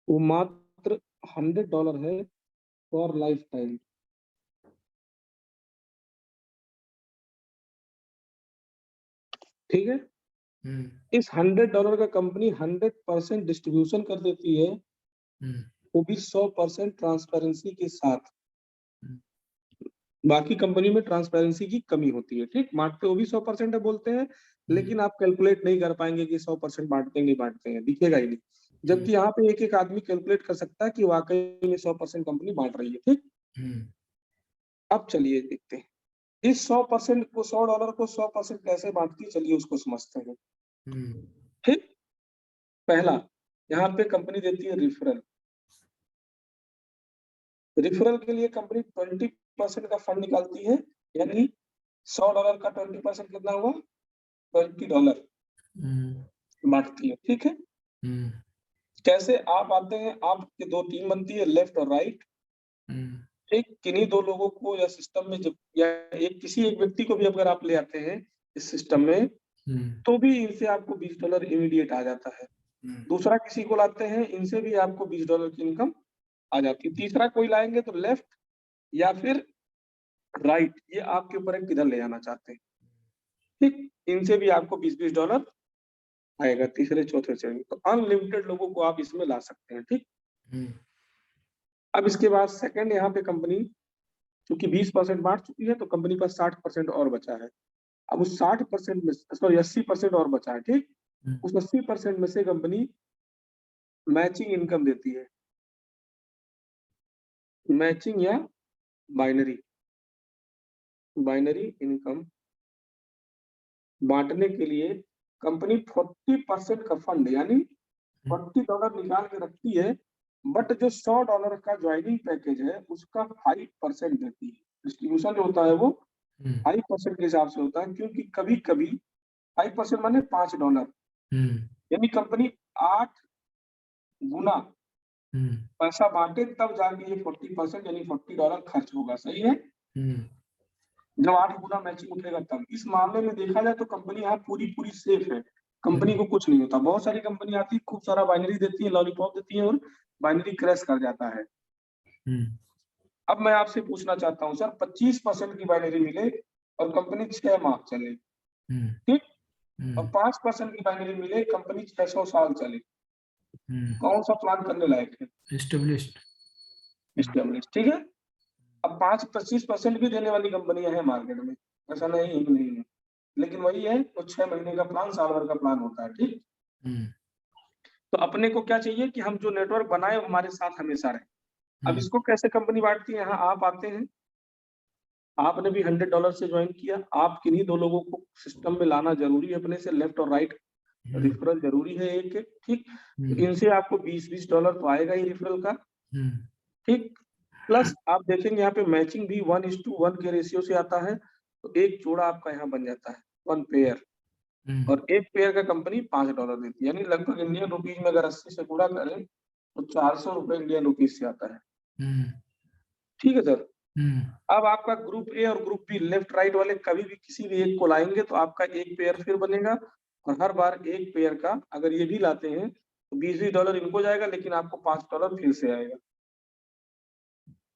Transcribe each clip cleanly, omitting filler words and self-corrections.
वो मात्र $100 है फॉर लाइफ टाइम। ठीक है, इस $100 का कंपनी 100% डिस्ट्रीब्यूशन कर देती है, वो भी 100% ट्रांसपेरेंसी के साथ। बाकी कंपनी में ट्रांसपेरेंसी की कमी होती है। ठीक, बांटते वो भी 100% है बोलते हैं, लेकिन आप कैलकुलेट नहीं कर पाएंगे कि 100% बांटते नहीं बांटते हैं, दिखेगा ही नहीं। जबकि यहाँ पे एक एक आदमी कैलकुलेट कर सकता है कि वाकई में 100% कंपनी बांट रही है। ठीक, अब चलिए देखते हैं इस 100% को, $100 को 100% कैसे बांटती है, चलिए उसको समझते हैं। ठीक, पहला, यहाँ पे कंपनी देती है रिफरल। रिफरल के लिए कंपनी 20% का फंड निकालती है, यानी $100 का 20% कितना हुआ, $20 बांटती है। ठीक है, कैसे आप आते हैं, आपके दो टीम बनती है, लेफ्ट और राइट। एक किन्हीं दो लोगों को या सिस्टम में जब, या एक किसी एक व्यक्ति को भी अगर आप ले आते हैं इस सिस्टम में, तो भी इनसे आपको $20 इमीडिएट आ जाता है। दूसरा किसी को लाते हैं, इनसे भी आपको $20 की इनकम आ जाती है। तीसरा कोई लाएंगे तो लेफ्ट या फिर राइट, ये आपके ऊपर है किधर ले जाना चाहते हैं। ठीक, इनसे भी आपको $20 आएगा तीसरे चौथे चरण। तो अनलिमिटेड लोगों को आप इसमें ला सकते हैं। ठीक, अब इसके बाद सेकंड, यहाँ पे कंपनी क्योंकि 20% बांट चुकी है, तो कंपनी पर 60% और बचा है। अब उस 60% में, सॉरी 80% और बचा है। ठीक, उस 80% में से कंपनी मैचिंग इनकम देती है, मैचिंग या बाइनरी इनकम बांटने के लिए कंपनी 40% का फंड यानी $40 निकाल के रखती है, बट जो $100 का ज्वाइनिंग पैकेज है उसका 5% देती है। डिस्ट्रीब्यूशन जो होता है वो 5% के हिसाब से होता है, क्योंकि कभी कभी 5% माने $5, यानी कंपनी 8 गुना पैसा बांटे तब जाके ये 40% यानी $40 खर्च होगा। सही है, जब 8 गुना मैचिंग उठेगा तब। इस मामले में देखा जाए तो कंपनी यहाँ पूरी पूरी सेफ है, कंपनी को कुछ नहीं होता। बहुत सारी कंपनी आती है, खूब सारा बाइनरी देती है, लॉलीपॉप देती है और बाइनरी क्रैश कर जाता है। अब मैं आपसे पूछना चाहता हूँ सर, 25% की बाइनरी मिले और कंपनी 6 माह चले, ठीक, और 5% की बाइनरी मिले, कंपनी 600 साल चले, कौन सा प्लान करने लायक है? एस्टेब्लिश्ड। ठीक है, अब 25% भी देने वाली कंपनियां हैं मार्केट में, ऐसा नहीं है, लेकिन वही है, तो 6 महीने का प्लान, साल भर का प्लान होता है। ठीक, तो अपने को क्या चाहिए कि हम जो नेटवर्क बनाए वो हमारे साथ हमेशा रहे। अब इसको कैसे कंपनी बांटती है, यहाँ आप आते हैं, आपने भी $100 से ज्वाइन किया, आप किन्हीं दो लोगों को सिस्टम में लाना जरूरी है, अपने से लेफ्ट और राइट रिफरल जरूरी है एक एक। ठीक, तो इनसे आपको $20 तो आएगा ही रिफरल का। ठीक, प्लस आप देखेंगे यहाँ पे मैचिंग भी 1:1 के रेशियो से आता है, तो एक जोड़ा आपका यहाँ बन जाता है, 1 पेयर, और एक पेयर का कंपनी $5 देती है, यानी लगभग इंडियन रुपीज में अगर 80 से गुणा करें तो 400 रुपए इंडियन रुपीज से आता है। ठीक है सर, अब आपका ग्रुप ए और ग्रुप बी लेफ्ट राइट वाले कभी भी किसी भी एक को लाएंगे तो आपका एक पेयर फिर बनेगा, और हर बार एक पेयर का अगर ये भी लाते हैं तो $20 इनको जाएगा, लेकिन आपको $5 फिर से आएगा।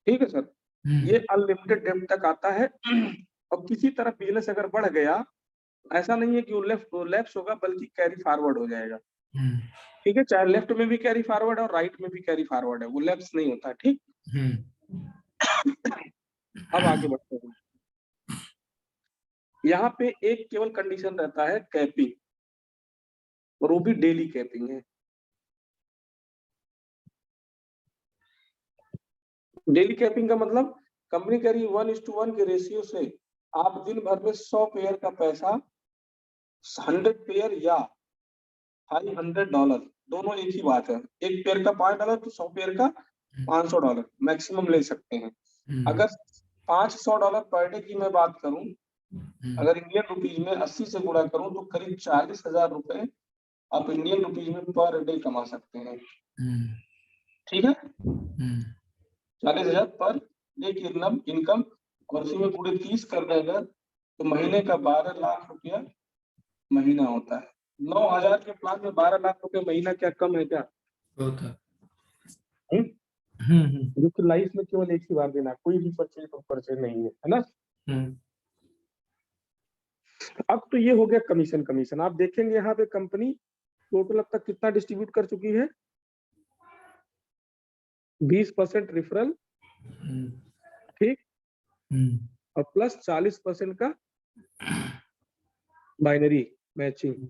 ठीक है सर, ये अनलिमिटेड डेप्थ तक आता है। और किसी तरह बिजनेस अगर बढ़ गया, ऐसा नहीं है कि वो लेफ्ट होगा, बल्कि कैरी फॉरवर्ड हो जाएगा। ठीक है, चाहे लेफ्ट में भी कैरी फॉरवर्ड है और राइट में भी कैरी फॉरवर्ड है, वो लेफ्ट नहीं होता। ठीक, अब आगे बढ़ते हैं। यहाँ पे एक केवल कंडीशन रहता है, कैपिंग, और वो भी डेली कैपिंग है। डेली कैपिंग का मतलब कंपनी कह रही है 1:1 के रेशियो से आप दिन भर में 100 पेयर का पैसा, 100 पेयर या $500, दोनों एक ही बात है। एक पेयर का $5 तो 100 पेयर का $500 मैक्सिमम ले सकते हैं। अगर $500 पर डे की मैं बात करूं, अगर इंडियन रुपीज में 80 से गुणा करूं तो करीब 40,000 रुपए आप इंडियन रुपीज में पर डे कमा सकते हैं। ठीक है, 40,000 पर डे की इनकम, और उसी में पूरे 30 कर देगा तो महीने का 12 लाख रुपया महीना होता है। 9,000 के प्लान में 12 लाख रुपए महीना क्या कम है क्या? बहुत है। जो कि लाइफ में केवल एक ही बार देना, कोई भी परचेज तो परचेज नहीं है ना। अब तो ये हो गया कमीशन। आप देखेंगे यहाँ पे कंपनी टोटल अब तक कितना डिस्ट्रीब्यूट कर चुकी है, 20% रेफरल, ठीक, और प्लस 40% का बाइनरी मैचिंग।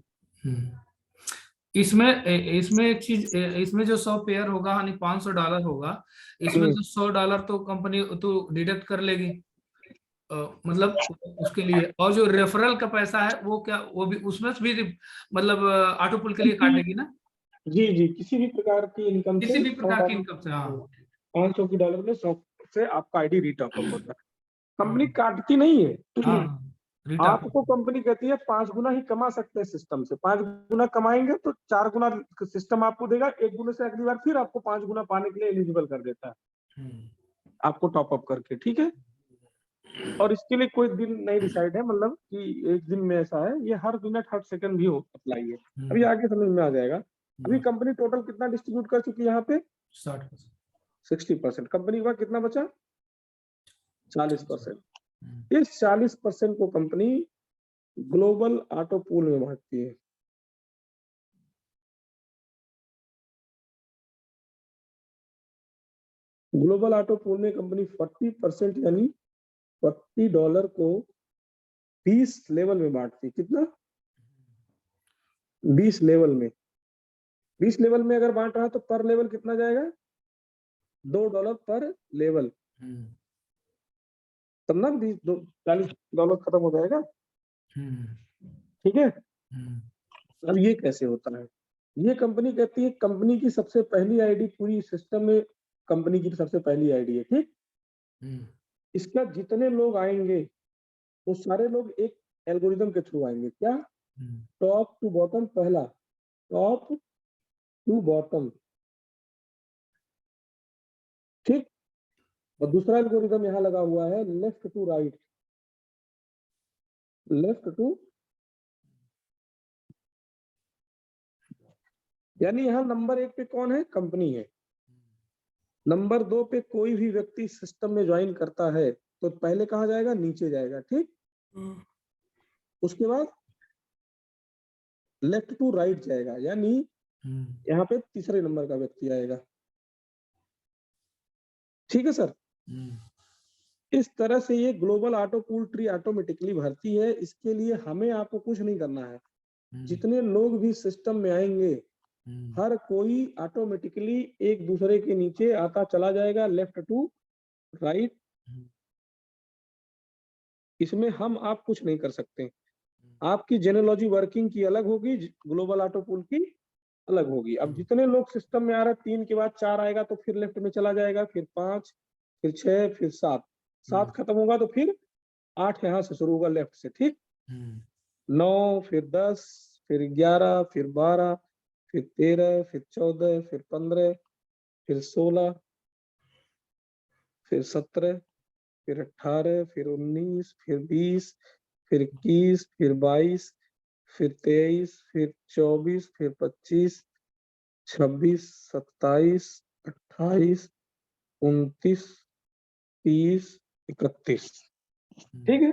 इसमें एक चीज, इसमें जो 100 पेयर होगा यानी $500 होगा, इसमें तो $100 तो कंपनी तो डिडक्ट कर लेगी, मतलब उसके लिए। और जो रेफरल का पैसा है वो क्या, वो भी उसमें से भी मतलब ऑटो पुल के लिए काटेगी ना? जी, किसी भी प्रकार की इनकम से, किसी भी प्रकार की इनकम से, हाँ, $500 में 100 से आपका आईडी रिटॉप अप होता है। कंपनी काटती नहीं है, आपको कंपनी कहती है 5 गुना ही कमा सकते हैं सिस्टम से। 5 गुना कमाएंगे तो 4 गुना सिस्टम आपको देगा, 1 गुने से अगली बार फिर आपको 5 गुना पाने के लिए एलिजिबल कर देता है आपको टॉप अप करके, ठीक है। और इसके लिए कोई दिन नहीं डिसाइड है, मतलब कि एक दिन में ऐसा है, ये हर मिनट हर सेकंड भी अप्लाई है। अभी आगे समझ में आ जाएगा। अभी कंपनी टोटल कितना डिस्ट्रीब्यूट कर चुकी है यहाँ पे? 60%। कंपनी का कितना बचा? 40%। इस 40% को कंपनी ग्लोबल ऑटो पूल में बांटती है। ग्लोबल ऑटो पूल में कंपनी 40% यानी $40 को 20 लेवल में बांटती है। कितना? 20 लेवल में। 20 लेवल में अगर बांट रहा है तो पर लेवल कितना जाएगा? $2 पर लेवल, तब ना $40 खत्म हो जाएगा, ठीक है। अब ये कैसे होता है? ये कंपनी कहती है कंपनी की सबसे पहली आईडी पूरी सिस्टम में, कंपनी की सबसे पहली आईडी है, ठीक। इसका जितने लोग आएंगे वो सारे लोग एक एल्गोरिदम के थ्रू आएंगे। क्या? टॉप टू बॉटम, पहला टॉप टू बॉटम, ठीक। और दूसरा एल्गोरिदम यहाँ लगा हुआ है left to right, left to, यानी यहाँ नंबर 1 पे कौन है? कंपनी है। नंबर 2 पे कोई भी व्यक्ति सिस्टम में ज्वाइन करता है तो पहले कहाँ जाएगा? नीचे जाएगा, ठीक। उसके बाद लेफ्ट टू राइट जाएगा, यानी यहाँ पे तीसरे नंबर का व्यक्ति आएगा, ठीक है सर। इस तरह से ये global auto pool tree automatically भरती है। इसके लिए हमें आपको कुछ नहीं करना है। जितने लोग भी सिस्टम में आएंगे हर कोई ऑटोमेटिकली एक दूसरे के नीचे आता चला जाएगा, लेफ्ट टू राइट। इसमें हम आप कुछ नहीं कर सकते। आपकी जेनोलॉजी वर्किंग की अलग होगी, ग्लोबल ऑटो पूल की अलग होगी। अब जितने लोग सिस्टम में आ रहे हैं, 3 के बाद 4 आएगा तो फिर लेफ्ट में चला जाएगा, फिर 5, फिर 6, फिर 7 खत्म होगा तो फिर 8 यहाँ से शुरू होगा लेफ्ट से, ठीक। 9, फिर 10, फिर 11, फिर 12, फिर 13, फिर 14, फिर 15, फिर 16, फिर 17, फिर 18, फिर 19, फिर 20, फिर 21, फिर 22, फिर 23, फिर 24, फिर 25, 26, 27, 28, 29, 30, 31, ठीक है।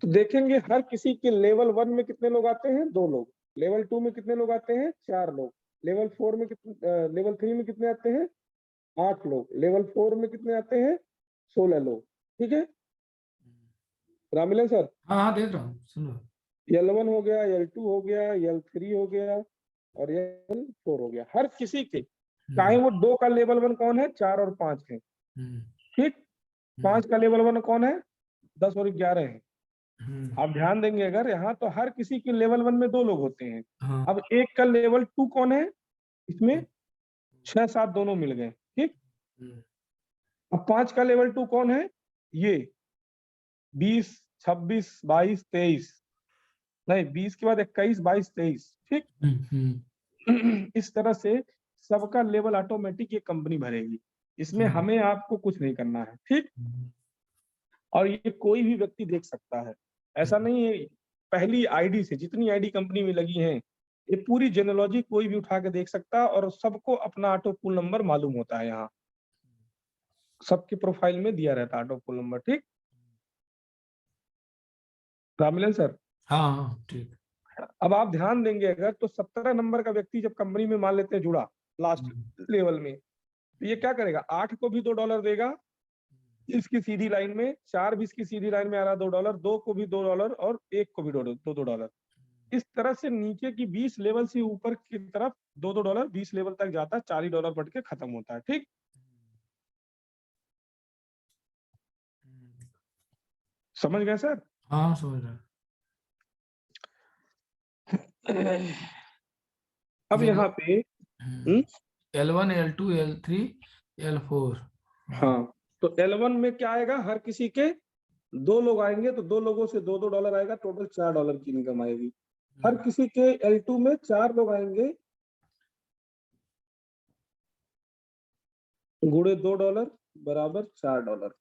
तो देखेंगे हर किसी के लेवल 1 में कितने लोग आते हैं? 2 लोग। लेवल 2 में कितने लोग आते हैं? 4 लोग। लेवल 4 में कितने, लेवल 3 में कितने आते हैं? 8 लोग। लेवल 4 में कितने आते हैं? 16 लोग, ठीक है। राममिलन सर? हाँ, देख रहा हूँ, सुन रहा हूँ। L1 हो गया, L2 हो गया, L3 हो गया और L4 हो गया। हर किसी के, चाहे वो 2 का लेवल 1 कौन है? 4 और 5 है, ठीक। 5 का लेवल 1 कौन है? 10 और 11 है। आप ध्यान देंगे अगर यहाँ, तो हर किसी के लेवल 1 में 2 लोग होते हैं। अब एक का लेवल 2 कौन है? इसमें 6-7 दोनों मिल गए, ठीक। अब 5 का लेवल 2 कौन है? ये 20, 26, 22, 23, नहीं 20 के बाद 21, 22, 23, ठीक। इस तरह से सबका लेवल ऑटोमेटिक ये कंपनी भरेगी। इसमें हमें आपको कुछ नहीं करना है, ठीक। और ये कोई भी व्यक्ति देख सकता है, ऐसा नहीं है पहली आईडी से जितनी आईडी कंपनी में लगी हैं, ये पूरी जेनोलॉजी कोई भी उठा के देख सकता है और सबको अपना ऑटो पूल नंबर मालूम होता है। यहाँ सबके प्रोफाइल में दिया रहता है ऑटो पूल नंबर। ठीक, राममिलन सर। हाँ हाँ ठीक। अब आप ध्यान देंगे अगर, तो 17 नंबर का व्यक्ति जब कंपनी में मान लेते हैं जुड़ा लास्ट लेवल में, तो ये क्या करेगा, 8 को भी $2 देगा इसकी सीधी लाइन में, 4 भी इसकी सीधी लाइन में आ रहा $2, 2 को भी $2 और 1 को भी $2। इस तरह से नीचे की 20 लेवल से ऊपर की तरफ $2, 20 लेवल तक जाता है, $40 बढ़ के खत्म होता है। ठीक, समझ गए सर? हाँ समझ रहा। अब यहाँ पे L1 L2 L3 L4। हाँ, तो L1 में क्या आएगा, हर किसी के 2 लोग आएंगे तो 2 लोगों से $2 आएगा, टोटल $4 की इनकम आएगी। हर किसी के L2 में 4 लोग आएंगे, गुणे $2 बराबर $4।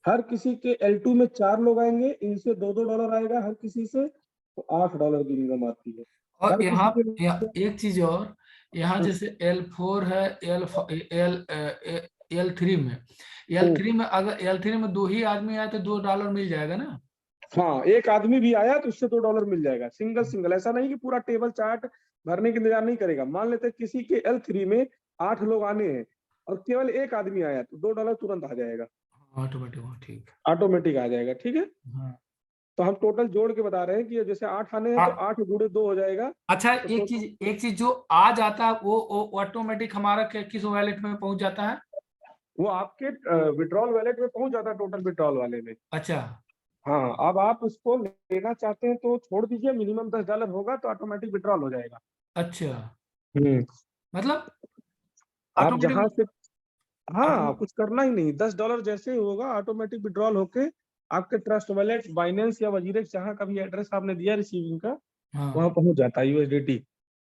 हर किसी के L2 में 4 लोग आएंगे, इनसे $2 आएगा हर किसी से, तो $8 की इनकम आती है। और यहाँ एक चीज और, यहाँ जैसे L4 है, L3 में, L3 में अगर L3 में 2 ही आदमी आए तो $2 मिल जाएगा ना? हाँ, एक आदमी भी आया तो उससे $2 मिल जाएगा, सिंगल। ऐसा नहीं कि पूरा टेबल चार्ट भरने के इंतजार नहीं करेगा। मान लेते किसी के L3 में 8 लोग आने हैं और केवल एक आदमी आया तो $2 तुरंत आ जाएगा, ऑटोमेटिक आ जाएगा। ठीक है, तो हम टोटल जोड़ के बता रहे हैं कि जैसे 8 आने हैं तो 8 गुणे 2 हो जाएगा। अच्छा, तो एक चीज जो आ जाता है वो ऑटोमेटिक हमारा किस वॉलेट में पहुंच जाता है? वो आपके विड्रॉल वॉलेट में पहुंच जाता है, टोटल विड्रॉल वाले में। अच्छा, हाँ, अब आप उसको लेना चाहते हैं तो छोड़ दीजिए, मिनिमम $10 होगा तो ऑटोमेटिक विड्रॉल हो जाएगा। अच्छा, मतलब आप जहां से, हाँ, कुछ करना ही नहीं, $10 जैसे ही होगा ऑटोमेटिक विड्रॉल होके आपके ट्रस्ट वॉलेट, बाइनेंस या वजीरेक्स जहां का भी एड्रेस आपने दिया रिसीविंग का, वहां पहुंच जाता है USDT।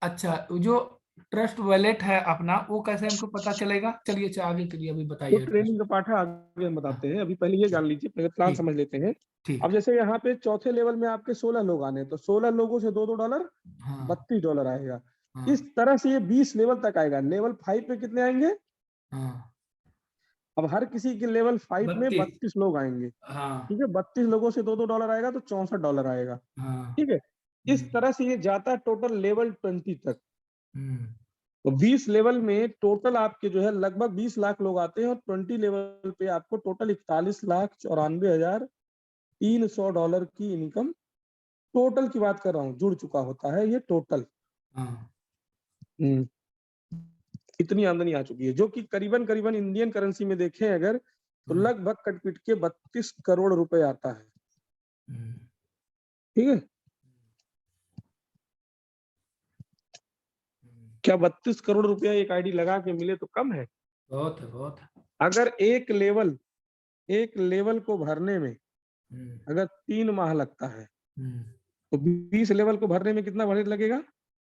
अच्छा, जो ट्रस्ट वॉलेट है अपना, वो कैसे हमको पता चलेगा? चलिए आगे के लिए अभी बताइए। तो ट्रेनिंग का पार्ट है, आगे हम बताते हैं, अभी पहले ये जान लीजिए, पहले प्लान समझ लेते हैं। अब जैसे यहाँ पे चौथे लेवल में आपके 16 लोग आने, तो 16 लोगों से $2, $32 आएगा। इस तरह से ये 20 लेवल तक आएगा। लेवल 5 पे कितने आएंगे? अब हर किसी के लेवल 5 में 32 लोग आएंगे। ठीक है, 32 लोगों से $2 आएगा तो $64 आएगा। ठीक है, इस तरह से ये जाता है टोटल लेवल 20 तक। तो 20 लेवल में टोटल आपके जो है लगभग 20 लाख लोग आते हैं और 20 लेवल पे आपको टोटल $41,94,300 की इनकम, टोटल की बात कर रहा हूँ, जुड़ चुका होता है ये टोटल। इतनी आमदनी आ चुकी है, जो कि करीबन इंडियन करेंसी में देखें अगर, तो लगभग कटपिट के 32 करोड़ रुपए आता है। ठीक है, क्या 32 करोड़ रुपया एक आईडी लगा के मिले तो कम है? बहुत है, बहुत है। अगर एक लेवल को भरने में अगर 3 माह लगता है, तो 20 लेवल को भरने में कितना बजट लगेगा?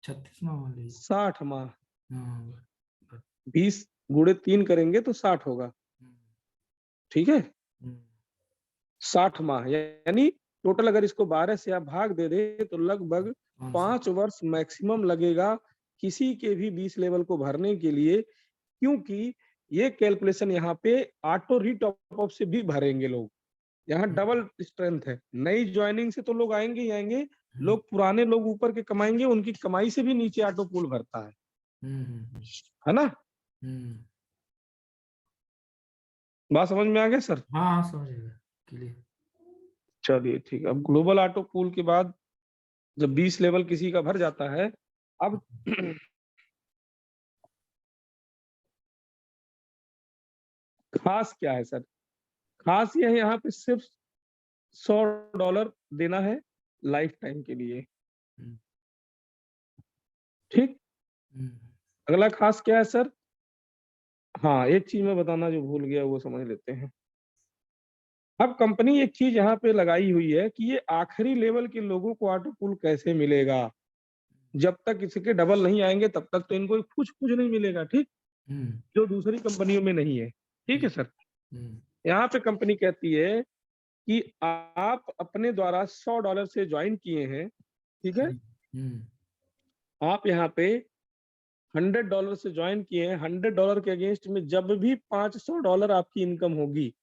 36 माह, 60 माह। 20 गुणे 3 करेंगे तो 60 होगा। ठीक है, 60 माह, यानी टोटल अगर इसको 12 से आप भाग दे दे तो लगभग 5 वर्ष मैक्सिमम लगेगा किसी के भी 20 लेवल को भरने के लिए, क्योंकि ये कैलकुलेशन यहाँ पे ऑटो रीटॉप अप से भी भरेंगे लोग। यहाँ डबल स्ट्रेंथ है, नई ज्वाइनिंग से तो लोग आएंगे ही आएंगे, लोग पुराने लोग ऊपर के कमाएंगे, उनकी कमाई से भी नीचे ऑटो पूल भरता है ना? बात समझ में आ गया सर? हाँ समझ गया। चलिए ठीक है, अब ग्लोबल ऑटो पूल के बाद जब 20 लेवल किसी का भर जाता है, अब खास क्या है सर? खास ये है, यहाँ पे सिर्फ $100 देना है लाइफ टाइम के लिए। ठीक, अगला खास क्या है सर? हाँ, एक चीज मैं बताना जो भूल गया, वो समझ लेते हैं। अब कंपनी एक चीज यहाँ पे लगाई हुई है कि ये आखिरी लेवल के लोगों को ऑटो पूल कैसे मिलेगा। जब तक इसके डबल नहीं आएंगे तब तक तो इनको कुछ नहीं मिलेगा। ठीक, जो दूसरी कंपनियों में नहीं है। ठीक है सर, यहाँ पे कंपनी कहती है कि आप अपने द्वारा $100 से ज्वाइन किए हैं, ठीक है, आप यहाँ पे $100 से ज्वाइन किए हैं, $100 के अगेंस्ट में जब भी $500 आपकी इनकम होगी,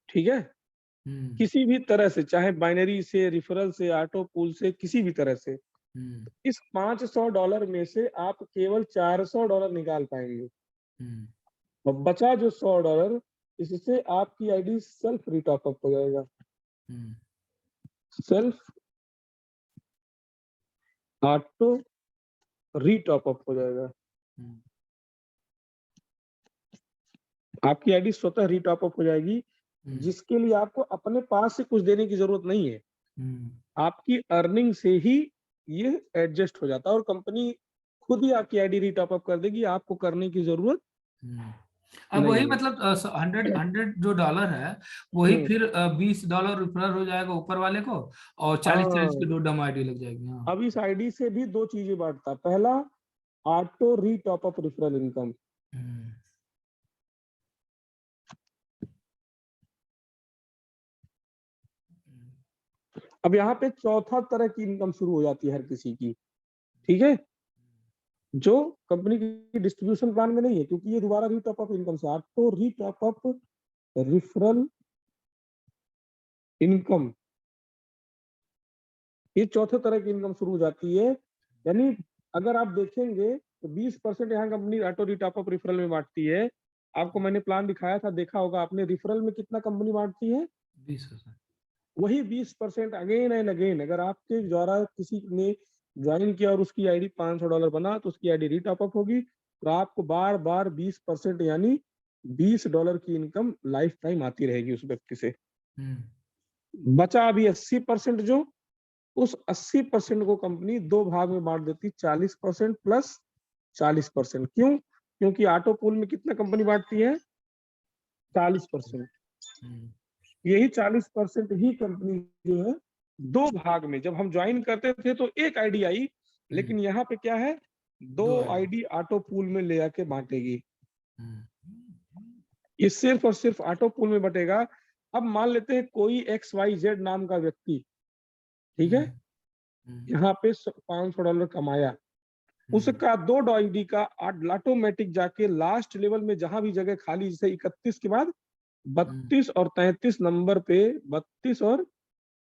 ठीक है, किसी भी तरह से, चाहे बाइनरी से, रिफरल से, ऑटो पूल से, किसी भी तरह से, इस $500 में से आप केवल $400 निकाल पाएंगे और बचा जो $100, इससे आपकी आईडी सेल्फ रिटॉप अप हो जाएगा, सेल्फ ऑटो रीटॉप अप हो जाएगा। आपकी आईडी स्वतः रीटॉप अप हो जाएगी, जिसके लिए आपको अपने पास से कुछ देने की जरूरत नहीं है, आपकी अर्निंग से ही ये एडजस्ट हो जाता है और कंपनी खुद ही आपकी आईडी रीटॉप अप कर देगी, आपको करने की जरूरत अब वही मतलब 100 जो डॉलर है वही फिर $20 रेफरल हो जाएगा ऊपर वाले को और 40 की 2 डम आईडी लग जाएगी। हाँ। अब इस आईडी से भी 2 चीजें बांटता, पहला ऑटो रीटॉप अप रेफरल इनकम, अब यहाँ पे चौथा तरह की इनकम शुरू हो जाती है हर किसी की, ठीक है, जो कंपनी की डिस्ट्रीब्यूशन प्लान में नहीं है, क्योंकि ये दोबारा रीटॉप अप इनकम से ऑटो रीटॉप अप रेफरल इनकम, ये चौथे तरह की इनकम शुरू हो जाती है। यानी अगर आप देखेंगे तो 20% यहाँ कंपनी ऑटो रीटॉप अप रेफरल में बांटती है। आपको मैंने प्लान दिखाया था, देखा होगा आपने, रेफरल में कितना कंपनी बांटती है? 20%। वही 20% अगेन एंड अगेन, अगर आपके द्वारा किसी ने ज्वाइन किया और उसकी आईडी $500 बना तो उसकी आईडी रीटॉप अप होगी, तो आपको बार बार 20% यानी $20 की इनकम लाइफ टाइम आती रहेगी उस व्यक्ति से। बचा अभी 80%, जो उस 80% को कंपनी 2 भाग में बांट देती, 40% प्लस 40%। क्यों? क्योंकि ऑटो पूल में कितना कंपनी बांटती है? 40%। यही 40% ही कंपनी जो है 2 भाग में, जब हम ज्वाइन करते थे तो एक आईडी आई, लेकिन यहाँ पे क्या है, 2 आईडी ऑटो पूल में ले आके बांटेगी। ये सिर्फ और सिर्फ ऑटो पूल में बटेगा। अब मान लेते हैं कोई XYZ नाम का व्यक्ति, ठीक है, यहाँ पे $500 कमाया, उसका 2 आईडी का ऑटोमेटिक जाके लास्ट लेवल में जहां भी जगह खाली, जैसे 31 के बाद 32 और 33 नंबर पे, 32 और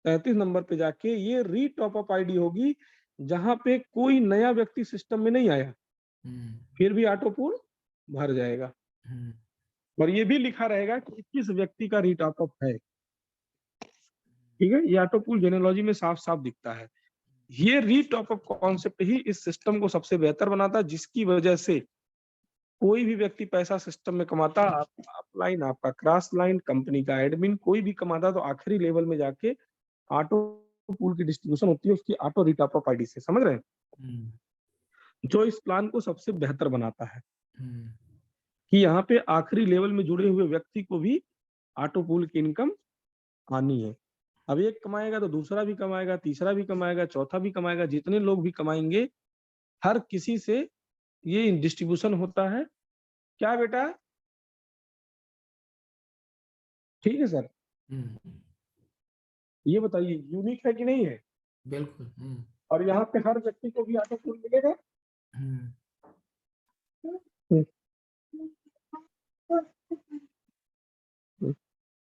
33 नंबर पे जाके ये रीटॉप अप आईडी होगी, जहां पे कोई नया व्यक्ति सिस्टम में नहीं आया, फिर भी ऑटो पूल भर जाएगा और ये भी लिखा रहेगा कि किस व्यक्ति का रीटॉप अप है, ठीक है। ये ऑटो पूल जेनेलॉजी में साफ साफ दिखता है। ये रीटॉप अप कॉन्सेप्ट ही इस सिस्टम को सबसे बेहतर बनाता है, जिसकी वजह से कोई भी व्यक्ति पैसा सिस्टम में कमाता, आपका अपलाइन, आपका क्रॉस लाइन, कंपनी का एडमिन, कोई भी कमाता तो आखिरी लेवल में जाके ऑटो पूल की डिस्ट्रीब्यूशन होती है उसकी ऑटो रीटॉप अप आईडी से, समझ रहे हैं? जो इस प्लान को सबसे बेहतर बनाता है कि यहाँ पे आखिरी लेवल में जुड़े हुए व्यक्ति को भी ऑटो पूल की इनकम आनी है। अब एक कमाएगा तो दूसरा भी कमाएगा, तीसरा भी कमाएगा, चौथा भी कमाएगा, जितने लोग भी कमाएंगे हर किसी से ये डिस्ट्रीब्यूशन होता है। क्या बेटा? ठीक है सर, ये बताइए यूनिक है कि नहीं है? बिल्कुल। और यहाँ पे हर व्यक्ति को भी ऑटो पूल मिलेगा।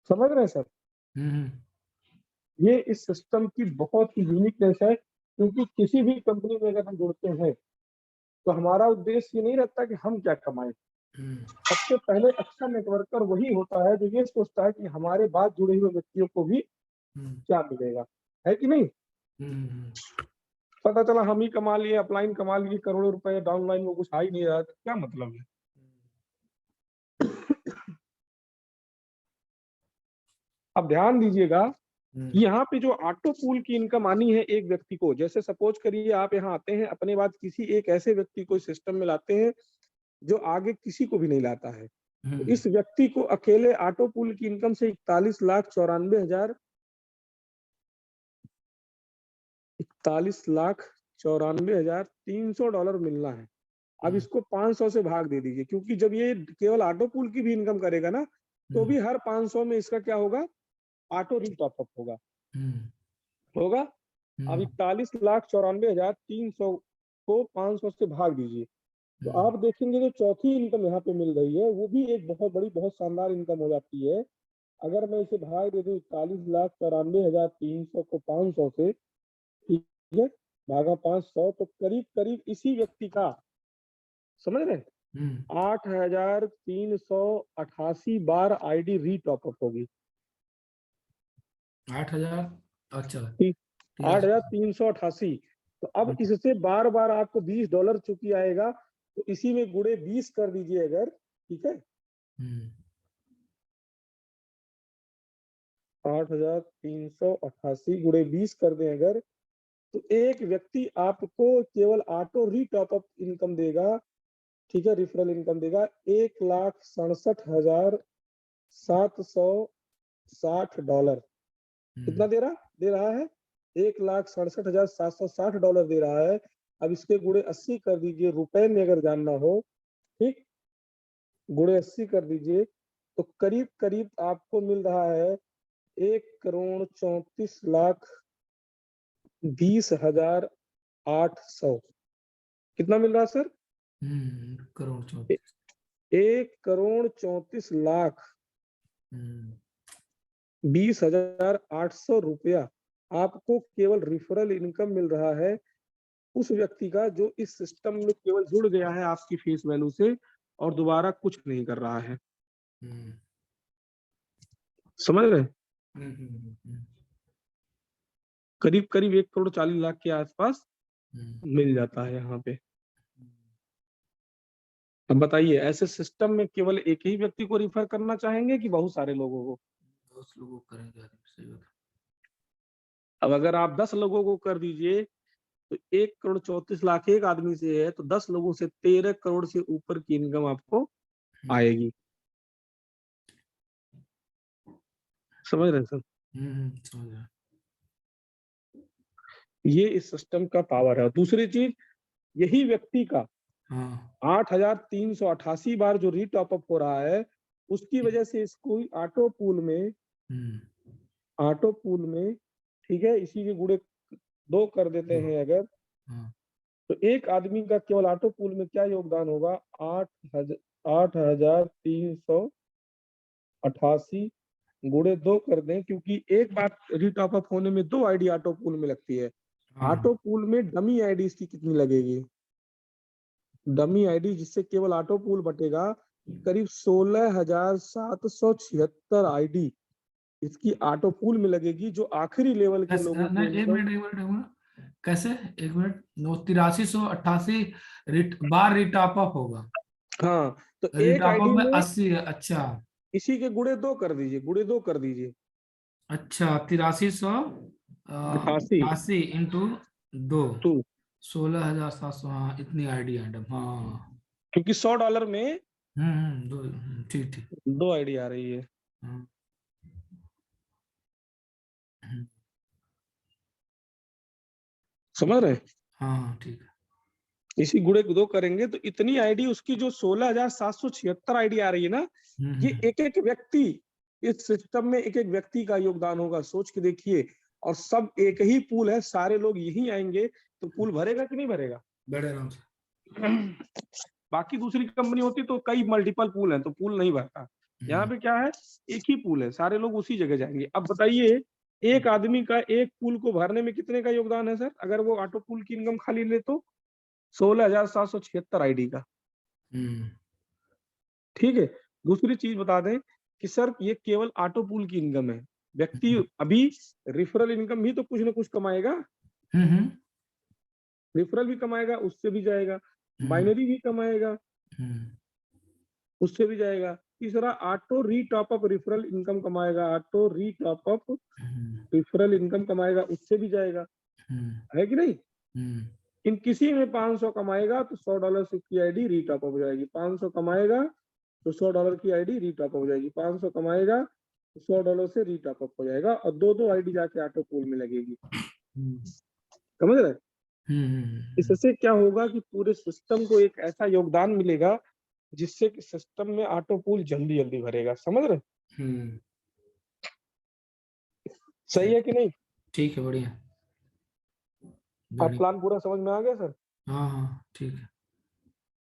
समझ रहे हैं सर? ये इस सिस्टम की बहुत ही यूनिकनेस है, क्योंकि किसी भी कंपनी में अगर हम जुड़ते हैं तो हमारा उद्देश्य ये नहीं रहता कि हम क्या कमाएं। सबसे पहले अच्छा नेटवर्कर वही होता है जो ये सोचता है कि हमारे बाद जुड़े हुए व्यक्तियों को भी क्या मिलेगा, है कि नहीं? पता चला हम ही कमा लिए, अपलाइन कमा लिए करोड़ों रुपए, डाउनलाइन में कुछ आ ही नहीं रहा, तो क्या मतलब है? अब ध्यान दीजिएगा, यहाँ पे जो ऑटो पूल की इनकम आनी है एक व्यक्ति को, जैसे सपोज करिए आप यहाँ आते हैं, अपने बाद किसी एक ऐसे व्यक्ति को सिस्टम में लाते हैं जो आगे किसी को भी नहीं लाता है, तो इस व्यक्ति को अकेले ऑटो पूल की इनकम से 41,94,300 मिलना है। अब इसको 500 से भाग दे दीजिए, क्योंकि जब ये केवल ऑटो पूल की भी इनकम करेगा ना, तो भी हर 500 में इसका क्या होगा, ऑटो रीटॉपअप होगा। हम्म, होगा। अब 41,94,300 को 500 से भाग दीजिए, तो आप देखेंगे जो चौथी इनकम यहाँ पे मिल रही है वो भी एक बहुत बड़ी, बहुत शानदार इनकम हो जाती है। अगर मैं इसे भाग दे दूं 41,94,300 को 500 से, ठीक है, भागा 500, तो करीब करीब इसी व्यक्ति का, समझ रहे हैं, 8,388 बार आईडी रीटॉपअप होगी। 8,000, अच्छा 8,388। तो अब इससे बार बार आपको $20 चुकी आएगा, तो इसी में गुणे 20 कर दीजिए अगर, ठीक है, 8,388 गुणे 20 कर दें अगर, तो एक व्यक्ति आपको केवल ऑटो रीटॉपअप इनकम देगा, ठीक है, रिफरल इनकम देगा $1,67,760। कितना दे रहा है? $1,67,760 दे रहा है। अब इसके गुणे 80 कर दीजिए, रुपए में अगर जानना हो, ठीक, गुणे 80 कर दीजिए, तो करीब करीब आपको मिल रहा है 1,34,20,800। कितना मिल रहा है सर? 1,34,20,800 रुपया आपको केवल रिफरल इनकम मिल रहा है उस व्यक्ति का जो इस सिस्टम में केवल जुड़ गया है आपकी फेस वैल्यू से और दोबारा कुछ नहीं कर रहा है। समझ रहे? करीब करीब 1,40,00,000 के आसपास मिल जाता है यहाँ पे। अब बताइए, ऐसे सिस्टम में केवल एक ही व्यक्ति को रिफर करना चाहेंगे कि बहुत सारे लोगों को? 10 लोगों को करेंगे, सही बात। अब अगर आप 10 लोगों को कर दीजिए तो 1,34,00,000 एक आदमी से है, तो 10 लोगों से 13 करोड़ से ऊपर की इनकम आपको आएगी। समझ रहे हैं सर? समझ रहा। ये इस सिस्टम का पावर है। दूसरी चीज, यही व्यक्ति का 8,388 बार जो रीटॉपअप हो रहा है, उसकी वजह से इसको ऑटो पूल में, ठीक है, इसी के गुणे 2 कर देते हैं अगर, तो एक आदमी का केवल ऑटो पूल में क्या योगदान होगा? 8,388 गुणे 2 कर दें, क्योंकि एक बार रीटॉपअप होने में 2 आईडी ऑटो पूल में लगती है। ऑटो पूल में डमी आईडी इसकी कितनी लगेगी? डमी आईडी जिससे केवल ऑटो पूल बटेगा, करीब 16,776 आईडी इसकी ऑटो पूल में लगेगी, जो आखिरी लेवल के लोगों को। एक मिनट कैसे? एक मिनट, 8388 बार रीटॉपअप होगा। हाँ, तो एक आईडी में 80 है। अच्छा, इसी के गुणे 2 कर दीजिए, अच्छा 8388 इंटू 2, 16,700। हाँ, इतनी आईडी मैडम। हाँ, क्योंकि $100 में ठीक 2 आईडी आ रही है। समझ रहे? हाँ, ठीक है। इसी गुणे 2 करेंगे तो इतनी आईडी उसकी जो 16,776 आईडी आ रही है ना, ये एक एक व्यक्ति, इस सिस्टम में एक एक व्यक्ति का योगदान होगा। सोच के देखिए, और सब एक ही पूल है, सारे लोग यही आएंगे, तो पूल भरेगा कि नहीं भरेगा? बड़े आराम से। बाकी दूसरी कंपनी होती तो कई मल्टीपल पूल है तो पूल नहीं भरता। यहाँ पे क्या है? एक ही पूल है, सारे लोग उसी जगह जाएंगे। अब बताइए, एक आदमी का एक पूल को भरने में कितने का योगदान है सर? अगर वो ऑटो पूल की इनकम खाली ले तो 16,776 आईडी का। ठीक है। दूसरी चीज बता दें कि सर ये केवल ऑटो पूल की इनकम है। व्यक्ति अभी रिफरल इनकम भी तो कुछ ना कुछ कमाएगा। रिफरल भी कमाएगा, उससे भी जाएगा। बाइनरी भी कमाएगा, उससे भी जाएगा। तीसरा, ऑटो रीटॉपअप रिफरल इनकम कमाएगा। ऑटो रीटॉपअप रिफरल इनकम कमाएगा, उससे भी जाएगा, है कि नहीं? इन किसी में 500 कमाएगा तो $100 की आईडी रीटॉपअप हो जाएगी। 500 कमाएगा तो $100 की आईडी रीटॉपअप हो जाएगी। 500 कमाएगा तो $100 से रीटॉपअप हो जाएगा, और 2-2 आईडी जाके ऑटो पूल में लगेगी। समझ रहे? इससे क्या होगा कि पूरे सिस्टम को एक ऐसा योगदान मिलेगा जिससे कि सिस्टम में ऑटो पूल जल्दी जल्दी भरेगा। समझ रहे? सही है कि नहीं? ठीक है, बढ़िया अब बढ़िया। प्लान पूरा समझ में आ गया सर? हाँ हाँ ठीक है।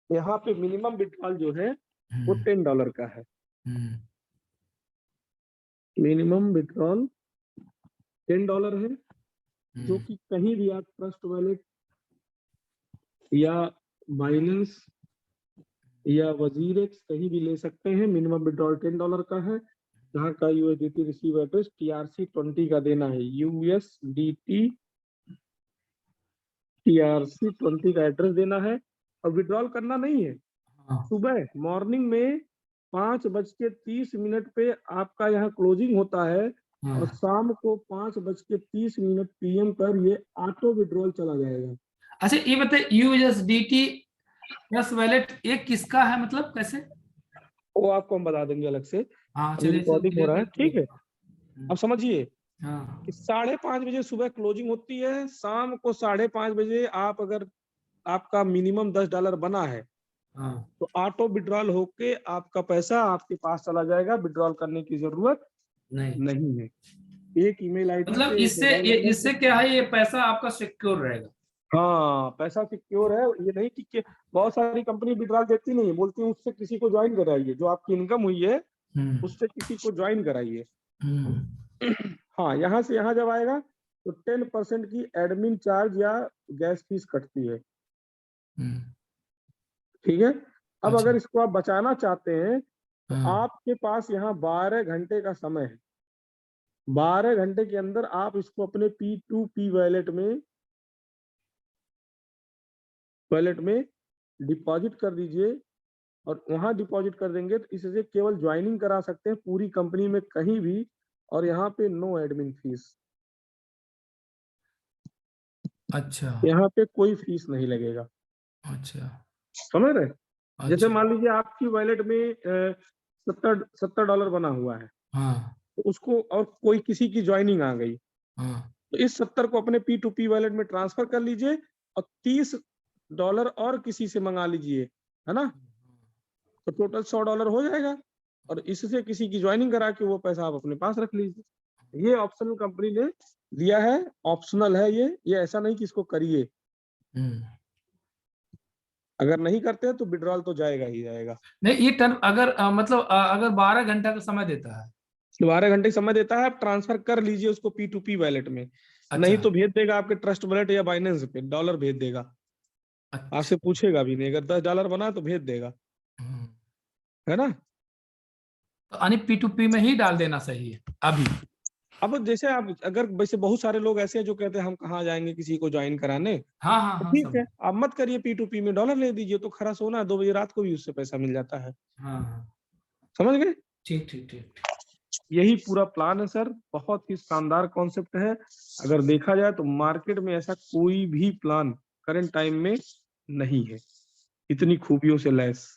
यहाँ पे मिनिमम विड्रॉल जो है वो हम्म, $10 का है। हम्म, मिनिमम विड्रॉल $10 है, जो हम्म, कि कहीं भी आप ट्रस्ट वॉलेट या बाइनेंस या वजीरेक्स कहीं भी ले सकते हैं। मिनिमम विड्रॉल $10 का है। यहाँ का यूएसडीटी रिसीव एड्रेस TRC20 का देना है। USDT TRC20 का एड्रेस देना है और विड्रॉल करना नहीं है। हाँ सुबह मॉर्निंग में 5:30 पे आपका यहाँ क्लोजिंग होता है और हाँ। शाम को 5:30 PM पर ये ऑटो विड्रॉल चला जाएगा। अच्छा ये बताइए, यूएसडीटी प्लस वैलेट ये किसका है, मतलब कैसे? वो आपको हम बता देंगे अलग से। हाँ अभी चलिए, इसे रिकॉर्डिंग हो क्लियर रहा है, कर ठीक है। दीजिए। अब समझिए हाँ कि 5:30 बजे सुबह क्लोजिंग होती है, शाम को 5:30 बजे आप अगर आपका मिनिमम $10 बना है हाँ। तो ऑटो विड्रॉल होके आपका पैसा आपके पास चला जाएगा। विड्रॉल करने की जरूरत नहीं, नहीं है। एक ईमेल आईडी मतलब पे एक इससे मोबाइल नंबर इससे पे। क्या है, ये पैसा आपका सिक्योर रहेगा। हाँ, पैसा सिक्योर है। ये नहीं कि बहुत सारी कंपनी विड्रॉल देती नहीं है, बोलती है उससे किसी को ज्वाइन कराइए, जो आपकी इनकम हुई है हम्म, उससे किसी को ज्वाइन कराइए। हम्म, हाँ, यहाँ से यहाँ जब आएगा तो 10% की एडमिन चार्ज या गैस फीस कटती है, हम्म, ठीक है। अब अच्छा, अगर इसको आप बचाना चाहते हैं तो हाँ, आपके पास यहाँ 12 घंटे का समय है। 12 घंटे के अंदर आप इसको अपने P2P वॉलेट में डिपॉजिट कर दीजिए और वहां डिपॉजिट कर देंगे तो इससे केवल ज्वाइनिंग करा सकते हैं पूरी कंपनी में कहीं भी, और यहाँ पे नो एडमिन फीस। अच्छा, यहाँ पे कोई फीस नहीं लगेगा, अच्छा, समझ रहे? जैसे अच्छा, मान लीजिए आपकी वॉलेट में $70 बना हुआ है, हाँ, तो उसको और कोई किसी की ज्वाइनिंग आ गई हाँ, तो इस 70 को अपने P2P वॉलेट में ट्रांसफर कर लीजिए और $30 और किसी से मंगा लीजिए, है ना। तो टोटल $100 हो जाएगा और इससे किसी की ज्वाइनिंग करा के वो पैसा आप अपने पास रख लीजिए। ये ऑप्शनल कंपनी ने दिया है, ऑप्शनल है ये ऐसा नहीं कि इसको करिए। हम्म। अगर नहीं करते हैं तो विड्रॉल तो जाएगा ही जाएगा। नहीं, ये टर्म अगर मतलब अगर 12 घंटा का समय देता है। 12 घंटे समय देता है, आप ट्रांसफर कर लीजिए उसको P2P वॉलेट में। नहीं अच्छा, तो भेज देगा आपके ट्रस्ट वॉलेट या बाइनेंस पे, डॉलर भेज देगा। अच्छा, आपसे पूछेगा भी नहीं, अगर $10 बना तो भेज देगा, हम्म। है ना। तो यानी P2P में ही डाल देना सही है अभी। अब जैसे आप अगर वैसे बहुत सारे लोग ऐसे हैं जो कहते हैं हम कहाँ जाएंगे किसी को ज्वाइन कराने, हाँ हाँ तो हाँ, ठीक सब। है आप मत करिए। P2P में डॉलर ले दीजिए तो खरा सोना है, 2 बजे रात को भी उससे पैसा मिल जाता है। हाँ हाँ, समझ गए? ठीक ठीक ठीक। यही पूरा प्लान है सर, बहुत ही शानदार कॉन्सेप्ट है। अगर देखा जाए तो मार्केट में ऐसा कोई भी प्लान करंट टाइम में नहीं है इतनी खूबियों से लैस।